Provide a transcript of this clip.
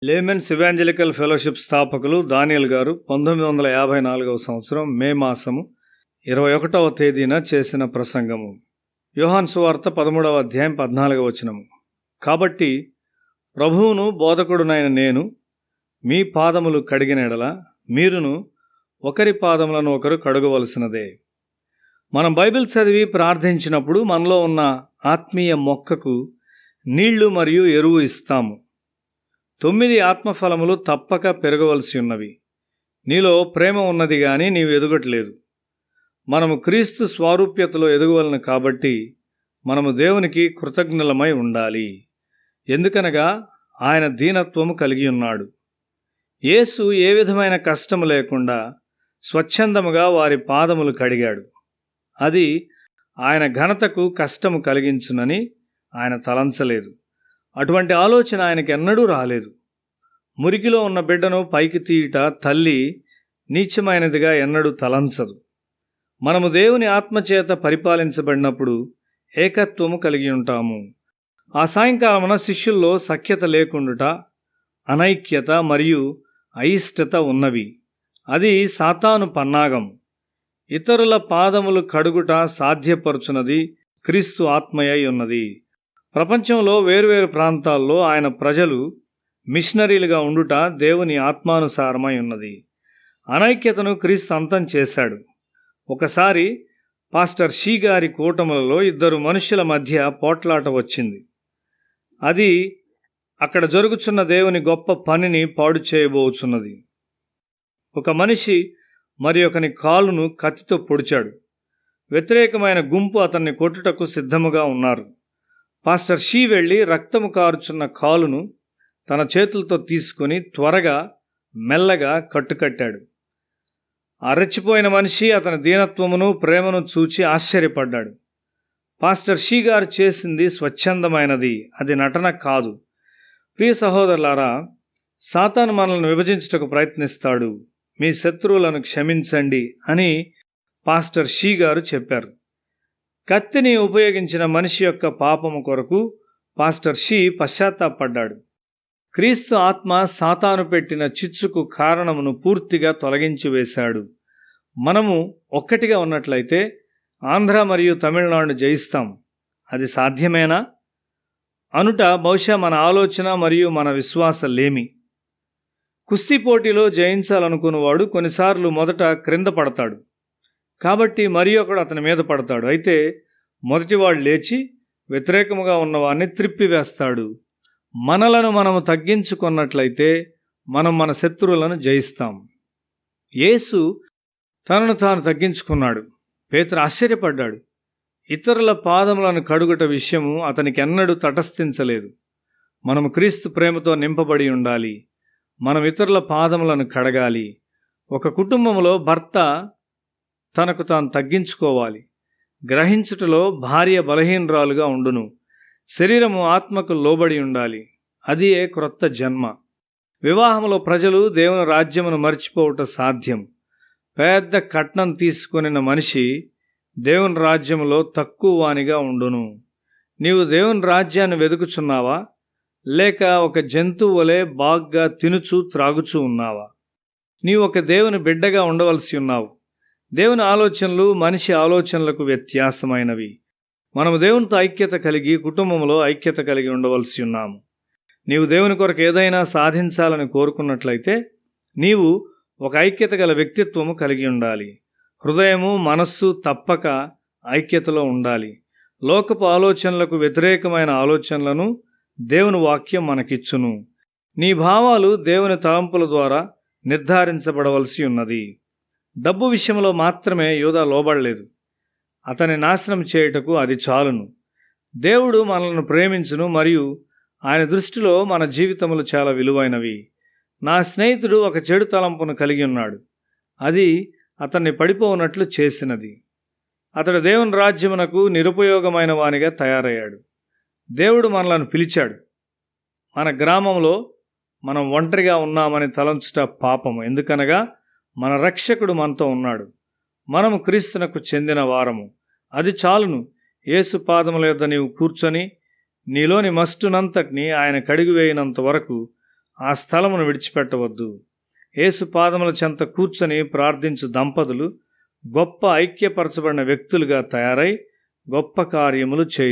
Laymen's evangelical fellowship స్థాపకులు దానియేల్ గారు 1954వ సంవత్సరం మే మాసము 21వ తేదీన చేసిన ప్రసంగము. యోహాను సువార్త 13వ అధ్యాయం 14వ వచనము. కాబట్టి ప్రభువును బోధకుడునైన నేను మీ పాదములు కడిగిన ఎడల మీరును ఒకరి పాదములను ఒకరు కడుగవలసినదే. మనం బైబిల్ చదివి ప్రార్థించినప్పుడు మనలో ఉన్న ఆత్మీయ మొక్కకు నీళ్లు మరియు ఎరువు ఇస్తాము. 9 ఆత్మఫలములు తప్పక పెరగవలసి ఉన్నవి. నీలో ప్రేమ ఉన్నది కానీ నీవు ఎదగట్లేదు. మనము క్రీస్తు స్వారూప్యతలో ఎదగవలను కాబట్టి మనము దేవునికి కృతజ్ఞులమై ఉండాలి. ఎందుకనగా ఆయన దీనత్వము కలిగి ఉన్నాడు. యేసు ఏ విధమైన కష్టము లేకుండా స్వచ్ఛందముగా వారి పాదములు కడిగాడు. అది ఆయన ఘనతకు కష్టము కలిగించునని ఆయన తలంచలేదు. అటువంటి ఆలోచన ఆయనకి ఎన్నడూ రాలేదు. మురికిలో ఉన్న బిడ్డను పైకి తీయుట తల్లి నీచమైనదిగా ఎన్నడూ తలంచదు. మనము దేవుని ఆత్మచేత పరిపాలించబడినప్పుడు ఏకత్వము కలిగి ఉంటాము. ఆ సాయంకాలమున శిష్యుల్లో సఖ్యత లేకుండుట, అనైక్యత మరియు అయిష్టత ఉన్నవి. అది సాతాను పన్నాగం. ఇతరుల పాదములు కడుగుట సాధ్యపరుచున్నది క్రీస్తు ఆత్మయై ఉన్నది. ప్రపంచంలో వేర్వేరు ప్రాంతాల్లో ఆయన ప్రజలు మిషనరీలుగా ఉండుట దేవుని ఆత్మానుసారమై ఉన్నది. అనైక్యతను క్రీస్తు అంతం చేశాడు. ఒకసారి పాస్టర్ షీ గారి కూటములలో 2 మనుషుల మధ్య పోట్లాట వచ్చింది. అది అక్కడ జరుగుచున్న దేవుని గొప్ప పనిని పాడు చేయబోచున్నది. ఒక మనిషి మరి ఒకని కాలును కత్తితో పొడిచాడు. వ్యతిరేకమైన గుంపు అతన్ని కొట్టుటకు సిద్ధముగా ఉన్నారు. పాస్టర్ షీ వెళ్ళి రక్తము కారుచున్న కాలును తన చేతులతో తీసుకొని త్వరగా మెల్లగా కట్టుకట్టాడు. ఆ రెచ్చిపోయిన మనిషి అతని దీనత్వమును ప్రేమను చూచి ఆశ్చర్యపడ్డాడు. పాస్టర్ షీ గారు చేసింది స్వచ్ఛందమైనది, అది నటన కాదు. ప్రియ సహోదరులారా, సాతాను మనల్ని విభజించుటకు ప్రయత్నిస్తాడు. మీ శత్రువులను క్షమించండి అని పాస్టర్ షీ గారు చెప్పారు. కత్తిని ఉపయోగించిన మనిషి యొక్క పాపము కొరకు పాస్టర్ షీ పశ్చాత్తాపడ్డాడు. క్రీస్తు ఆత్మ సాతాను పెట్టిన చిచ్చుకు కారణమును పూర్తిగా తొలగించి వేశాడు. మనము ఒక్కటిగా ఉన్నట్లయితే ఆంధ్ర మరియు తమిళనాడును జయిస్తాం. అది సాధ్యమేనా అనుట బహుశా మన ఆలోచన మరియు మన విశ్వాస లేమి. కుస్తీ పోటీలో జయించాలనుకున్నవాడు కొన్నిసార్లు మొదట క్రింద పడతాడు. కాబట్టి మరి ఒకడు అతని మీద పడతాడు. అయితే మొదటివాడు లేచి వ్యతిరేకముగా ఉన్నవాడిని త్రిప్పివేస్తాడు. మనలను మనము తగ్గించుకున్నట్లయితే మనం మన శత్రువులను జయిస్తాం. యేసు తనను తాను తగ్గించుకున్నాడు. పేతురు ఆశ్చర్యపడ్డాడు. ఇతరుల పాదములను కడుగుట విషయము అతనికి ఎన్నడూ తటస్థించలేదు. మనము క్రీస్తు ప్రేమతో నింపబడి ఉండాలి. మనం ఇతరుల పాదములను కడగాలి. ఒక కుటుంబంలో భర్త తనకు తాను తగ్గించుకోవాలి. గ్రహించుటలో భార్య బలహీనరాలుగా ఉండును. శరీరము ఆత్మకు లోబడి ఉండాలి. అది క్రొత్త జన్మ. వివాహంలో ప్రజలు దేవుని రాజ్యమును మర్చిపోవుట సాధ్యం. పెద్ద కట్నం తీసుకొనిన మనిషి దేవుని రాజ్యములో తక్కువ వానిగా ఉండును. నీవు దేవుని రాజ్యాన్ని వెతుకుచున్నావా, లేక ఒక జంతువు వలె బాగ్గా తినుచు త్రాగుచూ ఉన్నావా? నీవు ఒక దేవుని బిడ్డగా ఉండవలసి ఉన్నావు. దేవుని ఆలోచనలు మనిషి ఆలోచనలకు వ్యత్యాసమైనవి. మనము దేవునితో ఐక్యత కలిగి కుటుంబంలో ఐక్యత కలిగి ఉండవలసి ఉన్నాము. నీవు దేవుని కొరకు ఏదైనా సాధించాలని కోరుకున్నట్లయితే నీవు ఒక ఐక్యత గల వ్యక్తిత్వము కలిగి ఉండాలి. హృదయము మనస్సు తప్పక ఐక్యతలో ఉండాలి. లోకపు ఆలోచనలకు వ్యతిరేకమైన ఆలోచనలను దేవుని వాక్యం మనకిచ్చును. నీ భావాలు దేవుని తలంపుల ద్వారా నిర్ధారించబడవలసి ఉన్నది. డబ్బు విషయంలో మాత్రమే యూదా లోబడలేదు. అతని నాశనం చేయుటకు అది చాలును. దేవుడు మనల్ని ప్రేమించును మరియు ఆయన దృష్టిలో మన జీవితములు చాలా విలువైనవి. నా స్నేహితుడు ఒక చెడు తలంపును కలిగి ఉన్నాడు. అది అతన్ని పడిపోనట్లు చేసినది. అతడు దేవుని రాజ్యమునకు నిరుపయోగమైన వానిగా తయారయ్యాడు. దేవుడు మనలను పిలిచాడు. మన గ్రామంలో మనం ఒంటరిగా ఉన్నామని తలంచుట పాపము. ఎందుకనగా మన రక్షకుడు మనతో ఉన్నాడు. మనము క్రీస్తునకు చెందిన వారము. అది చాలును. యేసు పాదముల యొద్ద నీవు కూర్చొని నీలోని మస్టునంతటిని ఆయన కడిగివేయినంత వరకు ఆ స్థలమును విడిచిపెట్టవద్దు. యేసు పాదముల చెంత కూర్చొని ప్రార్థించు దంపతులు గొప్ప ఐక్యపరచబడిన వ్యక్తులుగా తయారై గొప్ప కార్యములు చేయుదురు.